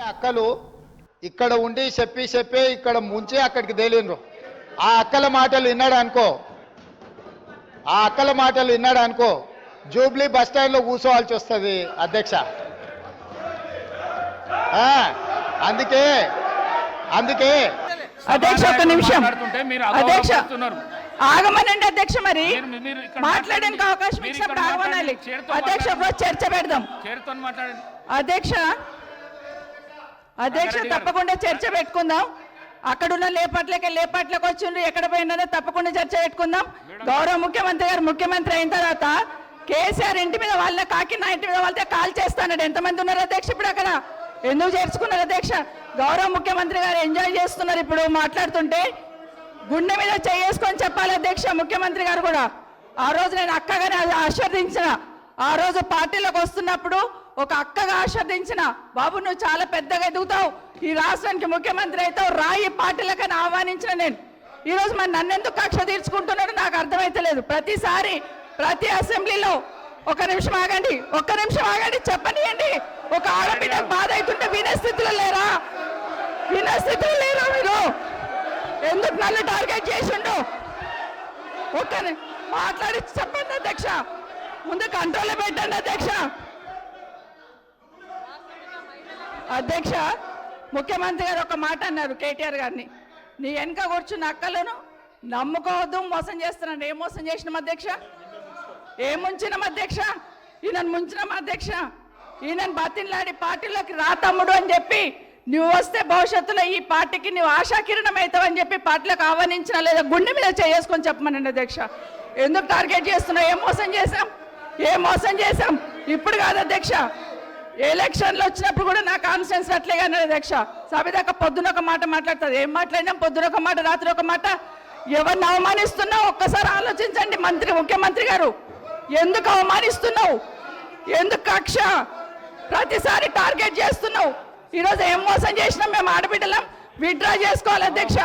అక్కలు ఇక్కడ ఉండి చెప్పి ఇక్కడ ముంచి అక్కడికి తేలిండ్రు. ఆ అక్కల మాటలు విన్నాడు అనుకో జూబ్లీ బస్ స్టాండ్ లో కూర్చోవాల్సి వస్తుంది అధ్యక్ష. అందుకే అధ్యక్ష ఒక నిమిషం అధ్యక్ష ఆగమనండి అధ్యక్ష. మరి మాట్లాడడానికి అవకాశం ఇచ్చినప్పుడు ఆగమనాలి అధ్యక్ష. చర్చ పెడదాం అధ్యక్ష తప్పకుండా చర్చ పెట్టుకుందాం. అక్కడున్న లేపట్లకు వచ్చిండ్రు, ఎక్కడ పోయినా తప్పకుండా చర్చ పెట్టుకుందాం. గౌరవ ముఖ్యమంత్రి గారు ముఖ్యమంత్రి అయిన తర్వాత కేసీఆర్ ఇంటి మీద వాళ్ళ కాకి నా ఇంటి మీద వాళ్ళతో కాల్ చేస్తాడు. ఎంతమంది ఉన్నారు అధ్యక్ష ఇప్పుడు అక్కడ? ఎందుకు చేర్చుకున్నారు అధ్యక్ష? గౌరవ ముఖ్యమంత్రి గారు ఎంజాయ్ చేస్తున్నారు. ఇప్పుడు మాట్లాడుతుంటే గుండె మీద చేసుకొని చెప్పాలి అధ్యక్ష. ముఖ్యమంత్రి గారు కూడా ఆ రోజు నేను అక్కగానే ఆశీర్వదించిన, ఆ రోజు పార్టీలోకి వస్తున్నప్పుడు ఒక అక్కగా ఆశీర్వదించిన, బాబు నువ్వు చాలా పెద్దగా ఎదుగుతావు, ఈ రాష్ట్రానికి ముఖ్యమంత్రి అవుతావు, రాయి పార్టీలకని ఆహ్వానించిన నేను. ఈరోజు మరి నన్నెందుకు కక్ష తీర్చుకుంటున్నాడో నాకు అర్థమైతలేదు. ప్రతిసారి ప్రతి అసెంబ్లీలో ఒక్క నిమిషం ఆగండి చెప్పనియండి. ఒక ఆడబిడ్డ బాధ అవుతుంటే వినే స్థితిలో లేరా మీరు? ఎందుకు నన్ను టార్గెట్ చేసిండు? ఒక్కని మాట్లాడి చెప్పండి అధ్యక్ష. ముందు కంట్రోల్లో పెట్టండి అధ్యక్ష. ముఖ్యమంత్రి గారు ఒక మాట అన్నారు కేటీఆర్ గారిని, నీ వెనక కూర్చున్న అక్కలను నమ్ముకోవద్దు, మోసం చేస్తున్నాను. ఏం మోసం చేసినాం అధ్యక్ష? ఏం ముంచినాం అధ్యక్ష? ఈయనను ముంచినాం అధ్యక్ష. ఈయనను బతిన్లాడి పార్టీలోకి రా తమ్ముడు అని చెప్పి, నువ్వు వస్తే భవిష్యత్తులో ఈ పార్టీకి నువ్వు ఆశాకిరణం అవుతావు అని చెప్పి పార్టీలకు ఆహ్వానించిన లేదా గుండె మీద చేసుకొని చెప్పమనండి అధ్యక్ష. ఎందుకు టార్గెట్ చేస్తున్నావు? ఏం మోసం చేశాం? ఇప్పుడు కాదు అధ్యక్ష, ఎలక్షన్లు వచ్చినప్పుడు కూడా నా కాన్ఫిడెన్స్ అట్లేగా అధ్యక్ష. సభదాకా పొద్దున ఒక మాట మాట్లాడుతుంది. ఏం మాట్లాడినాం? పొద్దున ఒక మాట, రాత్రి ఒక మాట. ఎవరిని అవమానిస్తున్నావు ఒక్కసారి ఆలోచించండి ముఖ్యమంత్రి గారు. ఎందుకు అవమానిస్తున్నావు? ఎందుకు కక్ష? ప్రతిసారి టార్గెట్ చేస్తున్నావు. ఈరోజు ఏం మోసం చేసినాం? మేము ఆడబిడ్డలం విత్డ్రా చేసుకోవాలి అధ్యక్ష.